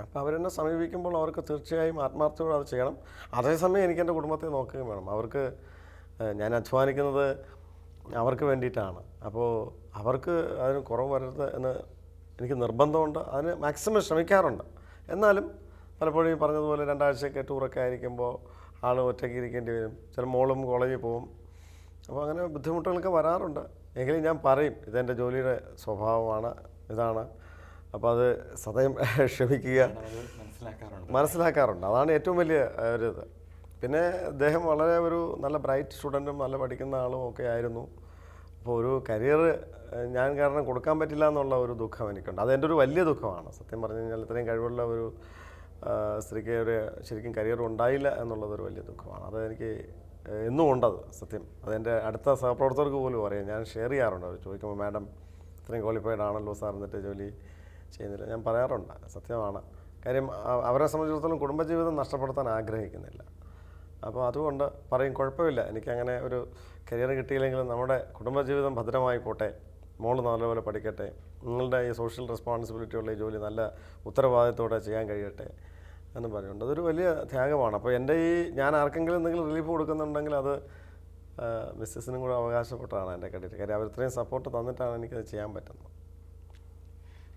B: അപ്പോൾ അവരെന്നെ സമീപിക്കുമ്പോൾ അവർക്ക് തീർച്ചയായും ആത്മാർത്ഥതയോടെ അത് ചെയ്യണം. അതേസമയം എനിക്ക് എൻ്റെ കുടുംബത്തെ നോക്കുകയും വേണം. അവർക്ക് ഞാൻ അധ്വാനിക്കുന്നത് അവർക്ക് വേണ്ടിയിട്ടാണ്. അപ്പോൾ അവർക്ക് അതിന് കുറവ് വരരുത് എന്ന് എനിക്ക് നിർബന്ധമുണ്ട്. അതിന് മാക്സിമം ശ്രമിക്കാറുണ്ട്. എന്നാലും പലപ്പോഴും ഈ പറഞ്ഞതുപോലെ 2 ആഴ്ചയൊക്കെ ടൂറൊക്കെ ആയിരിക്കുമ്പോൾ ആൾ ഒറ്റയ്ക്ക് ഇരിക്കേണ്ടി വരും. ചില മോളും കോളേജിൽ പോകും. അപ്പോൾ അങ്ങനെ ബുദ്ധിമുട്ടുകളൊക്കെ വരാറുണ്ട്. എങ്കിലും ഞാൻ പറയും, ഇതെൻ്റെ ജോലിയുടെ സ്വഭാവമാണ്, ഇതാണ്. അപ്പോൾ അത് സദയം ക്ഷമിക്കുക, മനസ്സിലാക്കാറുണ്ട്. അതാണ് ഏറ്റവും വലിയ ഒരിത്. പിന്നെ അദ്ദേഹം വളരെ ഒരു നല്ല ബ്രൈറ്റ് സ്റ്റുഡൻറ്റും നല്ല പഠിക്കുന്ന ആളും ഒക്കെ ആയിരുന്നു. അപ്പോൾ ഒരു കരിയർ ഞാൻ കാരണം കൊടുക്കാൻ പറ്റില്ല എന്നുള്ള ഒരു ദുഃഖം എനിക്കുണ്ട്. അതെൻ്റെ ഒരു വലിയ ദുഃഖമാണ്. സത്യം പറഞ്ഞു കഴിഞ്ഞാൽ ഇത്രയും കഴിവുള്ള ഒരു സ്ത്രീക്ക് ഒരു ശരിക്കും കരിയർ ഉണ്ടായില്ല എന്നുള്ളതൊരു വലിയ ദുഃഖമാണ്. അതെനിക്ക് എന്നും ഉണ്ടത് സത്യം. അതെൻ്റെ അടുത്ത സഹപ്രവർത്തകർക്ക് പോലും അറിയാം. ഞാൻ ഷെയർ ചെയ്യാറുണ്ട്. അവർ ചോദിക്കുമ്പോൾ, മാഡം ഇത്രയും ക്വാളിഫൈഡ് ആണല്ലോ സാർ, എന്നിട്ട് ജോലി ചെയ്യുന്നില്ല. ഞാൻ പറയാറുണ്ട്, സത്യമാണ്. കാര്യം അവരെ സംബന്ധിച്ചിടത്തോളം കുടുംബജീവിതം നഷ്ടപ്പെടുത്താൻ ആഗ്രഹിക്കുന്നില്ല. അപ്പോൾ അതുകൊണ്ട് പറയും, കുഴപ്പമില്ല, എനിക്കങ്ങനെ ഒരു കരിയർ കിട്ടിയില്ലെങ്കിലും നമ്മുടെ കുടുംബജീവിതം ഭദ്രമായി പോട്ടെ, മോള് നല്ലപോലെ പഠിക്കട്ടെ, നിങ്ങളുടെ ഈ സോഷ്യൽ റെസ്പോൺസിബിലിറ്റിയുള്ള ഈ ജോലി നല്ല ഉത്തരവാദിത്തോടെ ചെയ്യാൻ കഴിയട്ടെ എന്ന് പറയുന്നുണ്ട്. അതൊരു വലിയ ത്യാഗമാണ്. അപ്പോൾ എൻ്റെ ഞാൻ ആർക്കെങ്കിലും എന്തെങ്കിലും റിലീഫ് കൊടുക്കുന്നുണ്ടെങ്കിൽ അത് മിസ്സസിനും കൂടെ അവകാശപ്പെട്ടാണ് എൻ്റെ ക്രെഡിറ്റ്. കാര്യം അവർ ഇത്രയും സപ്പോർട്ട് തന്നിട്ടാണ് എനിക്കത് ചെയ്യാൻ പറ്റുന്നത്.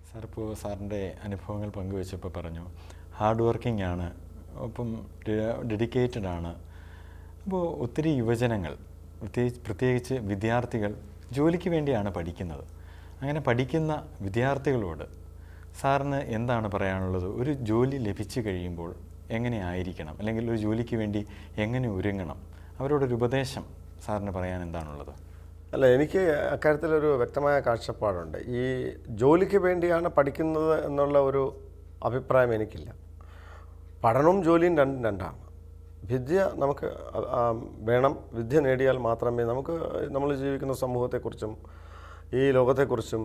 A: സാർ, ഇപ്പോൾ സാറിൻ്റെ അനുഭവങ്ങൾ പങ്കുവെച്ചപ്പോൾ പറഞ്ഞു ഹാർഡ് വർക്കിംഗ് ആണ്, ഒപ്പം ഡെഡിക്കേറ്റഡ് ആണ്. അപ്പോൾ ഒത്തിരി യുവജനങ്ങൾ, പ്രത്യേകിച്ച് വിദ്യാർത്ഥികൾ ജോലിക്ക് വേണ്ടിയാണ് പഠിക്കുന്നത്. അങ്ങനെ പഠിക്കുന്ന വിദ്യാർത്ഥികളോട് സാറിന് എന്താണ് പറയാനുള്ളത്? ഒരു ജോലി ലഭിച്ചു കഴിയുമ്പോൾ എങ്ങനെ ആയിരിക്കണം, അല്ലെങ്കിൽ ഒരു ജോലിക്ക് വേണ്ടി എങ്ങനെ ഒരുങ്ങണം? അവരോടൊരു ഉപദേശം സാറിന് പറയാൻ എന്താണുള്ളത്?
B: അല്ല, എനിക്ക് അക്കാര്യത്തിലൊരു വ്യക്തമായ കാഴ്ചപ്പാടുണ്ട്. ഈ ജോലിക്ക് വേണ്ടിയാണ് പഠിക്കുന്നത് എന്നുള്ള ഒരു അഭിപ്രായം എനിക്കില്ല. പഠനവും ജോലിയും രണ്ടാണ്. വിദ്യ നമുക്ക് വേണം. വിദ്യ നേടിയാൽ മാത്രമേ നമ്മൾ ജീവിക്കുന്ന സമൂഹത്തെക്കുറിച്ചും ഈ ലോകത്തെക്കുറിച്ചും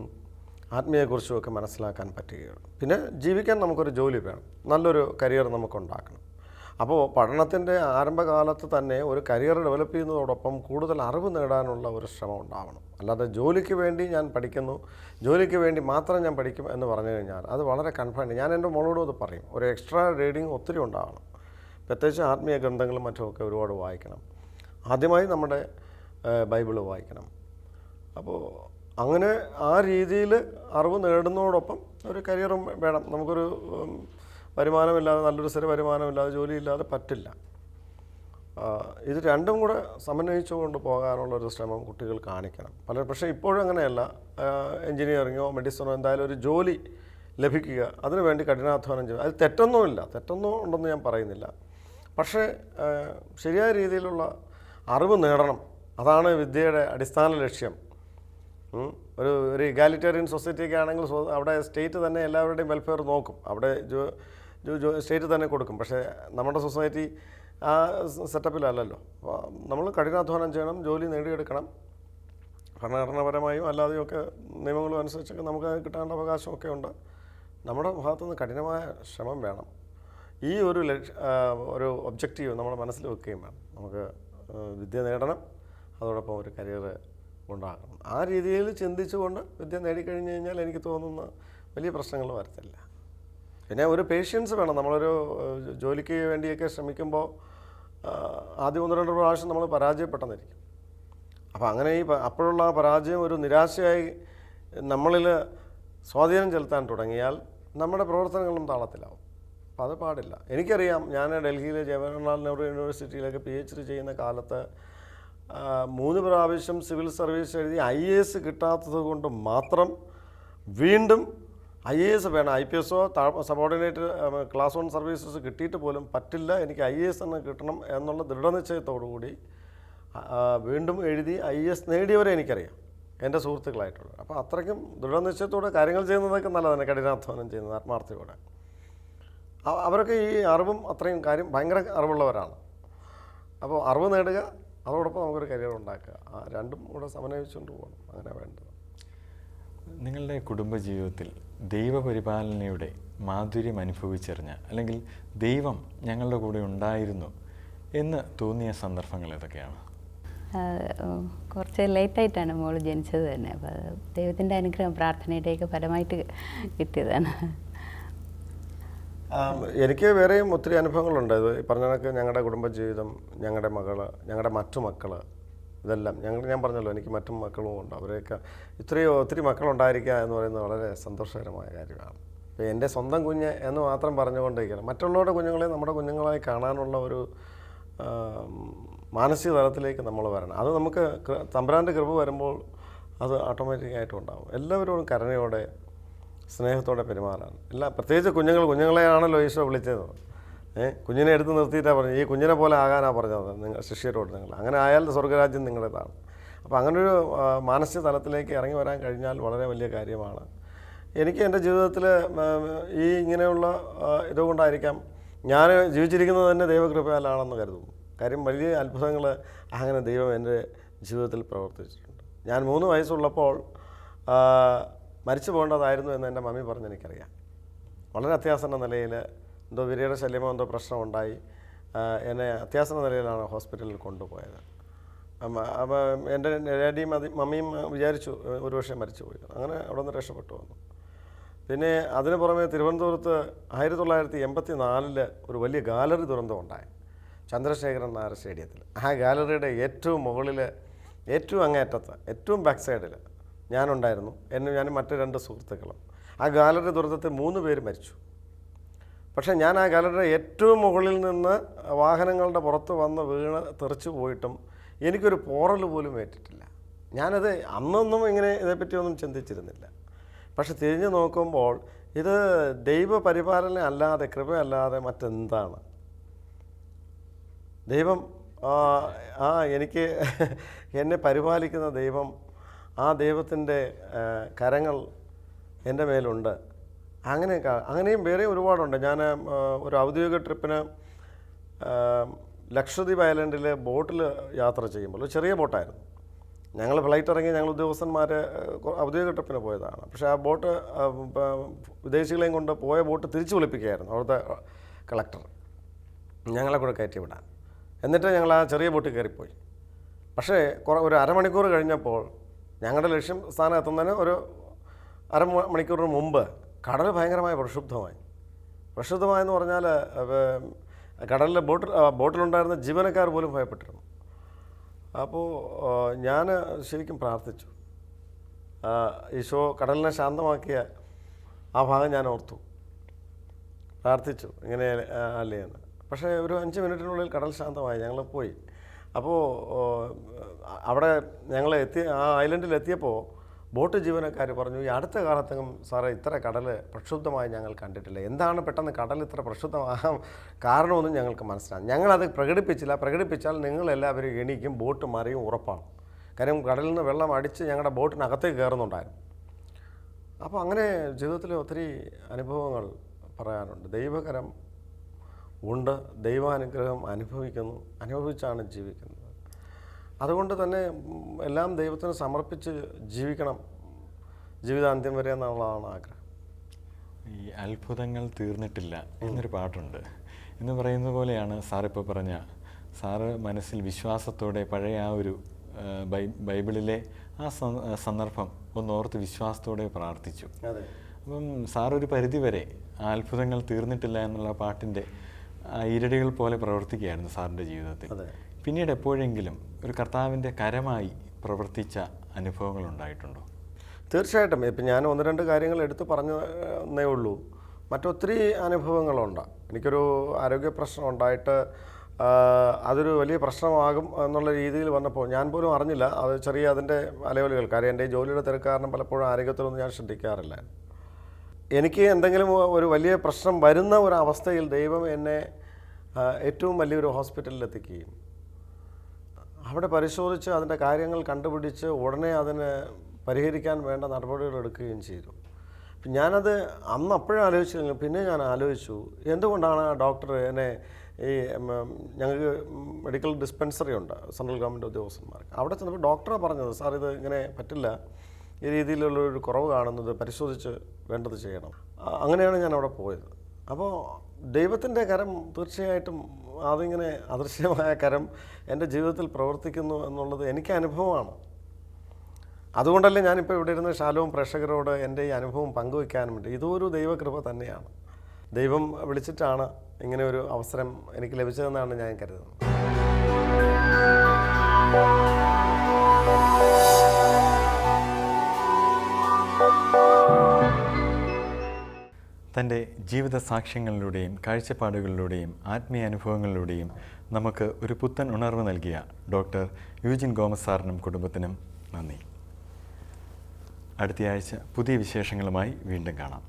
B: ആത്മീയയെക്കുറിച്ചും ഒക്കെ മനസ്സിലാക്കാൻ പറ്റുകയുള്ളൂ. പിന്നെ ജീവിക്കാൻ നമുക്കൊരു ജോലി വേണം, നല്ലൊരു കരിയർ നമുക്കുണ്ടാക്കണം. അപ്പോൾ പഠനത്തിൻ്റെ ആരംഭകാലത്ത് തന്നെ ഒരു കരിയർ ഡെവലപ്പ് ചെയ്യുന്നതോടൊപ്പം കൂടുതൽ അറിവ് നേടാനുള്ള ഒരു ശ്രമം ഉണ്ടാവണം. അല്ലാതെ ജോലിക്ക് വേണ്ടി ഞാൻ പഠിക്കുന്നു, ജോലിക്ക് വേണ്ടി മാത്രം ഞാൻ പഠിക്കും എന്ന് പറഞ്ഞു കഴിഞ്ഞാൽ അത് വളരെ കൺഫൈൻഡ്. ഞാൻ എൻ്റെ മോളോടും അത് പറയും, ഒരു എക്സ്ട്രാ റീഡിങ് ഒത്തിരി ഉണ്ടാവണം. പ്രത്യേകിച്ച് ആത്മീയ ഗ്രന്ഥങ്ങളും മറ്റുമൊക്കെ ഒരുപാട് വായിക്കണം. ആദ്യമായി നമ്മുടെ ബൈബിള് വായിക്കണം. അപ്പോൾ അങ്ങനെ ആ രീതിയിൽ അറിവ് നേടുന്നതോടൊപ്പം ഒരു കരിയറും വേണം. നമുക്കൊരു വരുമാനമില്ലാതെ, നല്ലൊരു സ്ഥിര വരുമാനമില്ലാതെ, ജോലിയില്ലാതെ പറ്റില്ല. ഇത് രണ്ടും കൂടെ സമന്വയിച്ചുകൊണ്ട് പോകാനുള്ളൊരു ശ്രമം കുട്ടികൾ കാണിക്കണം. പക്ഷേ ഇപ്പോഴും അങ്ങനെയല്ല. എൻജിനീയറിങ്ങോ മെഡിസിനോ എന്തായാലും ഒരു ജോലി ലഭിക്കുക, അതിനുവേണ്ടി കഠിനാധ്വാനം ചെയ്യുക, അത് തെറ്റൊന്നും ഉണ്ടെന്ന് ഞാൻ പറയുന്നില്ല. പക്ഷേ ശരിയായ രീതിയിലുള്ള അറിവ് നേടണം. അതാണ് വിദ്യയുടെ അടിസ്ഥാന ലക്ഷ്യം. ഒരു ഇഗാലിറ്റേറിയൻ സൊസൈറ്റിയൊക്കെ ആണെങ്കിൽ അവിടെ സ്റ്റേറ്റ് തന്നെ എല്ലാവരുടെയും വെൽഫെയർ നോക്കും, അവിടെ സ്റ്റേറ്റ് തന്നെ കൊടുക്കും. പക്ഷേ നമ്മുടെ സൊസൈറ്റി ആ സെറ്റപ്പിലല്ലല്ലോ. അപ്പോൾ നമ്മൾ കഠിനാധ്വാനം ചെയ്യണം, ജോലി നേടിയെടുക്കണം. ഭരണഘടനാപരമായും അല്ലാതെയൊക്കെ നിയമങ്ങളും അനുസരിച്ചൊക്കെ നമുക്ക് കിട്ടേണ്ട അവകാശമൊക്കെ ഉണ്ട്. നമ്മുടെ ഭാഗത്തുനിന്ന് കഠിനമായ ശ്രമം വേണം. ഈ ഒരു ഒബ്ജക്റ്റീവ് നമ്മുടെ മനസ്സിൽ വെക്കുകയും വേണം. നമുക്ക് വിദ്യ നേടണം, അതോടൊപ്പം ഒരു കരിയർ ഉണ്ടാകണം. ആ രീതിയിൽ ചിന്തിച്ചുകൊണ്ട് വിദ്യ നേടിക്കഴിഞ്ഞ് കഴിഞ്ഞാൽ എനിക്ക് തോന്നുന്ന വലിയ പ്രശ്നങ്ങൾ വരത്തില്ല. പിന്നെ ഒരു പേഷ്യൻസ് വേണം. നമ്മളൊരു ജോലിക്ക് വേണ്ടിയൊക്കെ ശ്രമിക്കുമ്പോൾ ആദ്യം 1-2 പ്രാവശ്യം നമ്മൾ പരാജയപ്പെട്ടെന്നിരിക്കും. അപ്പോൾ അങ്ങനെ അപ്പോഴുള്ള ആ പരാജയം ഒരു നിരാശയായി നമ്മളിൽ സ്വാധീനം ചെലുത്താൻ തുടങ്ങിയാൽ നമ്മുടെ പ്രവർത്തനങ്ങളും താളത്തിലാവും. അപ്പോൾ അത് പാടില്ല. എനിക്കറിയാം, ഞാൻ ഡൽഹിയിലെ ജവഹർലാൽ നെഹ്റു യൂണിവേഴ്സിറ്റിയിലൊക്കെ PhD ചെയ്യുന്ന കാലത്ത് 3 പ്രാവശ്യം സിവിൽ സർവീസ് എഴുതി IAS കിട്ടാത്തത് കൊണ്ട് മാത്രം വീണ്ടും IAS വേണം. IPS സബോർഡിനേറ്റ് ക്ലാസ് 1 സർവീസസ് കിട്ടിയിട്ട് പോലും പറ്റില്ല, എനിക്ക് IAS തന്നെ കിട്ടണം എന്നുള്ള ദൃഢനിശ്ചയത്തോടുകൂടി വീണ്ടും എഴുതി IAS നേടിയവരെ എനിക്കറിയാം, എൻ്റെ സുഹൃത്തുക്കളായിട്ടുള്ളത്. അപ്പോൾ അത്രയ്ക്കും ദൃഢനിശ്ചയത്തോടെ കാര്യങ്ങൾ ചെയ്യുന്നതൊക്കെ നല്ലതാണ്, കഠിനാധ്വാനം ചെയ്യുന്നത് ആത്മാർത്ഥയോടെ. അവരൊക്കെ ഈ അറിവും അത്രയും ഭയങ്കര അറിവുള്ളവരാണ്. അപ്പോൾ അറിവ് നേടുക, അതോടൊപ്പം നമുക്കൊരു കരിയർ ഉണ്ടാക്കുക, ആ രണ്ടും കൂടെ സമന്വയിച്ചുകൊണ്ട് പോകണം. അങ്ങനെ വേണ്ടത്.
A: നിങ്ങളുടെ കുടുംബജീവിതത്തിൽ ദൈവപരിപാലനയുടെ മാധുര്യം അനുഭവിച്ചറിഞ്ഞ, അല്ലെങ്കിൽ ദൈവം ഞങ്ങളുടെ കൂടെ ഉണ്ടായിരുന്നു എന്ന് തോന്നിയ സന്ദർഭങ്ങൾ ഏതൊക്കെയാണ്?
C: കുറച്ച് ലേറ്റായിട്ടാണ് മോള് ജനിച്ചത് തന്നെ. അപ്പോൾ ദൈവത്തിൻ്റെ അനുഗ്രഹം പ്രാർത്ഥനയുടെയൊക്കെ ഫലമായിട്ട് കിട്ടിയതാണ്.
B: എനിക്ക് വേറെയും ഒത്തിരി അനുഭവങ്ങളുണ്ട്. ഇത് പറഞ്ഞ കണക്ക് ഞങ്ങളുടെ കുടുംബജീവിതം, ഞങ്ങളുടെ ഞങ്ങളുടെ മറ്റു മക്കൾ, ഇതെല്ലാം ഞാൻ പറഞ്ഞല്ലോ, എനിക്ക് മറ്റും മക്കളും ഉണ്ട്. അവരെയൊക്കെ ഒത്തിരി മക്കളുണ്ടായിരിക്കുക എന്ന് പറയുന്നത് വളരെ സന്തോഷകരമായ കാര്യമാണ്. ഇപ്പോൾ എൻ്റെ സ്വന്തം കുഞ്ഞ് എന്ന് മാത്രം പറഞ്ഞുകൊണ്ടിരിക്കണം. മറ്റുള്ളവരുടെ കുഞ്ഞുങ്ങളെ നമ്മുടെ കുഞ്ഞുങ്ങളായി കാണാനുള്ള ഒരു മാനസിക തലത്തിലേക്ക് നമ്മൾ വരണം. അത് നമുക്ക് തമ്പുരാൻ്റെ കൃപ വരുമ്പോൾ അത് ഓട്ടോമാറ്റിക്കായിട്ടും ഉണ്ടാകും. എല്ലാവരോടും കരുണയോടെ സ്നേഹത്തോടെ പെരുമാറാൻ, പ്രത്യേകിച്ച് കുഞ്ഞുങ്ങളെയാണല്ലോ ഈശോ വിളിച്ചത്. കുഞ്ഞിനെ എടുത്ത് നിർത്തിയിട്ടാണ് പറഞ്ഞത്, ഈ കുഞ്ഞിനെ പോലെ ആകാനാണ് പറഞ്ഞത് നിങ്ങൾ ശിഷ്യരോട്. അങ്ങനെ ആയാൽ സ്വർഗ്ഗരാജ്യം നിങ്ങളുടേതാണ്. അപ്പോൾ അങ്ങനൊരു മാനസിക തലത്തിലേക്ക് ഇറങ്ങി വരാൻ കഴിഞ്ഞാൽ വളരെ വലിയ കാര്യമാണ്. എനിക്ക് എൻ്റെ ജീവിതത്തിൽ ഈ ഇങ്ങനെയുള്ള ഇതുകൊണ്ടായിരിക്കാം ഞാൻ ജീവിച്ചിരിക്കുന്നത് തന്നെ ദൈവകൃപയാലാണെന്ന് കരുതുന്നു. കാര്യം വലിയ അത്ഭുതങ്ങൾ അങ്ങനെ ദൈവം എൻ്റെ ജീവിതത്തിൽ പ്രവർത്തിച്ചിട്ടുണ്ട്. ഞാൻ 3 വയസ്സുള്ളപ്പോൾ മരിച്ചു പോകേണ്ടതായിരുന്നു എന്ന് എൻ്റെ മമ്മി പറഞ്ഞ് എനിക്കറിയാം. വളരെ അത്യാസന്ന നിലയിൽ എന്തോ വിരയുടെ ശല്യമോ എന്തോ പ്രശ്നമുണ്ടായി എന്നെ അത്യാസന്ന നിലയിലാണ് ഹോസ്പിറ്റലിൽ കൊണ്ടുപോയത്. അപ്പോൾ എൻ്റെ ഡാഡിയും മമ്മിയും വിചാരിച്ചു ഒരുപക്ഷെ മരിച്ചു പോയി. അങ്ങനെ അവിടെ നിന്ന് രക്ഷപ്പെട്ടു വന്നു. പിന്നെ അതിന് പുറമെ തിരുവനന്തപുരത്ത് 1984 ഒരു വലിയ ഗാലറി ദുരന്തം ഉണ്ടായി, ചന്ദ്രശേഖരൻ നായർ സ്റ്റേഡിയത്തിൽ. ആ ഗാലറിയുടെ ഏറ്റവും മുകളിൽ, ഏറ്റവും അങ്ങേറ്റത്ത്, ഏറ്റവും ബാക്ക് സൈഡിൽ ഞാനുണ്ടായിരുന്നു. ഞാനും മറ്റ് 2 സുഹൃത്തുക്കളും. ആ ഗാലറി ദുരന്തത്തിൽ 3 പേര് മരിച്ചു. പക്ഷേ ഞാൻ ആ ഗാലറിയുടെ ഏറ്റവും മുകളിൽ നിന്ന് വാഹനങ്ങളുടെ പുറത്ത് വന്ന് വീണ് തെറിച്ചു പോയിട്ടും എനിക്കൊരു പോറൽ പോലും ഏറ്റിട്ടില്ല. ഞാനത് അന്നൊന്നും ഇങ്ങനെ ഇതേപ്പറ്റിയൊന്നും ചിന്തിച്ചിരുന്നില്ല. പക്ഷെ തിരിഞ്ഞു നോക്കുമ്പോൾ ഇത് ദൈവപരിപാലന അല്ലാതെ, കൃപയല്ലാതെ മറ്റെന്താണ്? ദൈവം എനിക്ക് എന്നെ പരിപാലിക്കുന്ന ദൈവം, ആ ദൈവത്തിൻ്റെ കരങ്ങൾ എൻ്റെ മേലുണ്ട്. അങ്ങനെയും വേറെ ഒരുപാടുണ്ട്. ഞാൻ ഒരു ഔദ്യോഗിക ട്രിപ്പിന് ലക്ഷദ്വീപ് ഐലൻഡിൽ ബോട്ടിൽ യാത്ര ചെയ്യുമ്പോൾ, ഒരു ചെറിയ ബോട്ടായിരുന്നു. ഞങ്ങൾ ഫ്ലൈറ്റ് ഇറങ്ങി, ഞങ്ങൾ ഉദ്യോഗസ്ഥന്മാർ ഔദ്യോഗിക ട്രിപ്പിന് പോയതാണ്. പക്ഷേ ആ ബോട്ട് വിദേശികളെയും കൊണ്ട് പോയ ബോട്ട് തിരിച്ചു വിളിപ്പിക്കുകയായിരുന്നു അവിടുത്തെ കളക്ടർ, ഞങ്ങളെ കൂടെ കയറ്റി വിടാൻ. എന്നിട്ട് ഞങ്ങൾ ആ ചെറിയ ബോട്ടിൽ കയറിപ്പോയി. പക്ഷേ ഒരു അരമണിക്കൂർ കഴിഞ്ഞപ്പോൾ ഞങ്ങളുടെ ലക്ഷ്യം സ്ഥാനം എത്തുന്നതിന് ഒരു അരമണിക്കൂറിന് മുമ്പ് കടൽ ഭയങ്കരമായ പ്രക്ഷുബ്ധമായെന്ന് പറഞ്ഞാൽ കടലിലെ ബോട്ടിലുണ്ടായിരുന്ന ജീവനക്കാർ പോലും ഭയപ്പെട്ടിരുന്നു. അപ്പോൾ ഞാൻ ശരിക്കും പ്രാർത്ഥിച്ചു. ഈശോ കടലിനെ ശാന്തമാക്കിയ ആ ഭാഗം ഞാൻ ഓർത്തു, പ്രാർത്ഥിച്ചു ഇങ്ങനെ അല്ലേ എന്ന്. പക്ഷേ ഒരു 5 മിനിറ്റിനുള്ളിൽ കടൽ ശാന്തമായി, ഞങ്ങൾ പോയി. അപ്പോൾ അവിടെ ഞങ്ങൾ ആ ഐലൻഡിലെത്തിയപ്പോൾ ബോട്ട് ജീവനക്കാർ പറഞ്ഞു, ഈ അടുത്ത കാലത്തെങ്കിലും സാറേ ഇത്ര കടൽ പ്രക്ഷുബ്ധമായി ഞങ്ങൾ കണ്ടിട്ടില്ല. എന്താണ് പെട്ടെന്ന് കടൽ ഇത്ര പ്രക്ഷുബ്ധമാകാൻ കാരണമെന്നും ഞങ്ങൾക്ക് മനസ്സിലാകും. ഞങ്ങളത് പ്രകടിപ്പിച്ചില്ല. പ്രകടിപ്പിച്ചാൽ നിങ്ങളെല്ലാവരും എണീക്കും, ബോട്ട് മറിയും ഉറപ്പാണ്. കാര്യം കടലിൽ നിന്ന് വെള്ളം അടിച്ച് ഞങ്ങളുടെ ബോട്ടിനകത്തേക്ക് കയറുന്നുണ്ടായിരുന്നു. അപ്പോൾ അങ്ങനെ ജീവിതത്തിൽ ഒത്തിരി അനുഭവങ്ങൾ പറയാനുണ്ട്. ദൈവകരം ഉണ്ട്, ദൈവാനുഗ്രഹം അനുഭവിച്ചാണ് ജീവിക്കുന്നത്. അതുകൊണ്ട് തന്നെ എല്ലാം ദൈവത്തിന് സമർപ്പിച്ച് ജീവിക്കണം ജീവിതാന്ത്യം വരെ എന്നുള്ളതാണ് ആഗ്രഹം.
A: ഈ അത്ഭുതങ്ങൾ തീർന്നിട്ടില്ല എന്നൊരു പാട്ടുണ്ട് എന്ന് പറയുന്ന പോലെയാണ് സാറിപ്പോൾ പറഞ്ഞ, സാറ് മനസ്സിൽ വിശ്വാസത്തോടെ പഴയ ആ ഒരു ബൈബിളിലെ ആ സന്ദർഭം ഒന്നോർത്ത് വിശ്വാസത്തോടെ പ്രാർത്ഥിച്ചു.
B: അതെ.
A: അപ്പം സാറൊരു പരിധിവരെ ആ അത്ഭുതങ്ങൾ തീർന്നിട്ടില്ല എന്നുള്ള പാട്ടിൻ്റെ ഇരടികൾ പോലെ പ്രവർത്തിക്കുകയായിരുന്നു സാറിൻ്റെ ജീവിതത്തിൽ. പിന്നീട് എപ്പോഴെങ്കിലും ഒരു കർത്താവിൻ്റെ കരമായി പ്രവർത്തിച്ച അനുഭവങ്ങൾ ഉണ്ടായിട്ടുണ്ടോ?
B: തീർച്ചയായിട്ടും. ഇപ്പം ഞാൻ 1-2 കാര്യങ്ങൾ എടുത്ത് പറഞ്ഞേ ഉള്ളൂ. മറ്റൊത്തിരി അനുഭവങ്ങളുണ്ട്. എനിക്കൊരു ആരോഗ്യ പ്രശ്നം ഉണ്ടായിട്ട് അതൊരു വലിയ പ്രശ്നമാകും എന്നുള്ള രീതിയിൽ വന്നപ്പോൾ ഞാൻ പോലും അറിഞ്ഞില്ല. അത് ചെറിയ അതിൻ്റെ അലവലുകൾ, കാര്യം എൻ്റെ ജോലിയുടെ തിരക്ക് കാരണം പലപ്പോഴും ആരോഗ്യത്തിലൊന്നും ഞാൻ ശ്രദ്ധിക്കാറില്ല. എനിക്ക് എന്തെങ്കിലും ഒരു വലിയ പ്രശ്നം വരുന്ന ഒരവസ്ഥയിൽ ദൈവം എന്നെ ഏറ്റവും വലിയൊരു ഹോസ്പിറ്റലിൽ എത്തിക്കുകയും അവിടെ പരിശോധിച്ച് അതിൻ്റെ കാര്യങ്ങൾ കണ്ടുപിടിച്ച് ഉടനെ അതിന് പരിഹരിക്കാൻ വേണ്ട നടപടികൾ എടുക്കുകയും ചെയ്തു. അപ്പം ഞാനത് അപ്പോഴും ആലോചിച്ചില്ല. പിന്നെ ഞാൻ ആലോചിച്ചു, എന്തുകൊണ്ടാണ് ആ ഡോക്ടർ എന്നെ ഈ ഞങ്ങൾക്ക് മെഡിക്കൽ ഡിസ്പെൻസറി ഉണ്ട് സെൻട്രൽ ഗവൺമെൻറ് ഉദ്യോഗസ്ഥന്മാർക്ക്. അവിടെ ചെന്നപ്പോൾ ഡോക്ടറാണ് പറഞ്ഞത്, സാർ ഇത് ഇങ്ങനെ പറ്റില്ല, ഈ രീതിയിലുള്ളൊരു കുറവ് കാണുന്നത്, പരിശോധിച്ച് വേണ്ടത് ചെയ്യണം. അങ്ങനെയാണ് ഞാൻ അവിടെ പോയത്. അപ്പോൾ ദൈവത്തിൻ്റെ കരം തീർച്ചയായിട്ടും അതിങ്ങനെ അദൃശ്യമായ കരം എൻ്റെ ജീവിതത്തിൽ പ്രവർത്തിക്കുന്നു എന്നുള്ളത് എനിക്ക് അനുഭവമാണ്. അതുകൊണ്ടല്ലേ ഞാനിപ്പോൾ ഇവിടെ ഇരുന്ന് ഷാലോം പ്രേക്ഷകരോട് എൻ്റെ ഈ അനുഭവം പങ്കുവയ്ക്കാനും വേണ്ടി. ഇതൊരു ദൈവകൃപ തന്നെയാണ്. ദൈവം വിളിച്ചിട്ടാണ് ഇങ്ങനെ ഒരു അവസരം എനിക്ക് ലഭിച്ചതെന്നാണ് ഞാൻ കരുതുന്നത്.
A: തൻ്റെ ജീവിത സാക്ഷ്യങ്ങളിലൂടെയും കാഴ്ചപ്പാടുകളിലൂടെയും ആത്മീയ അനുഭവങ്ങളിലൂടെയും നമുക്ക് ഒരു പുത്തൻ ഉണർവ് നൽകിയ ഡോക്ടർ യൂജിൻ ഗോമസ് സാറിനും കുടുംബത്തിനും നന്ദി. അടുത്തയാഴ്ച പുതിയ വിശേഷങ്ങളുമായി വീണ്ടും കാണാം.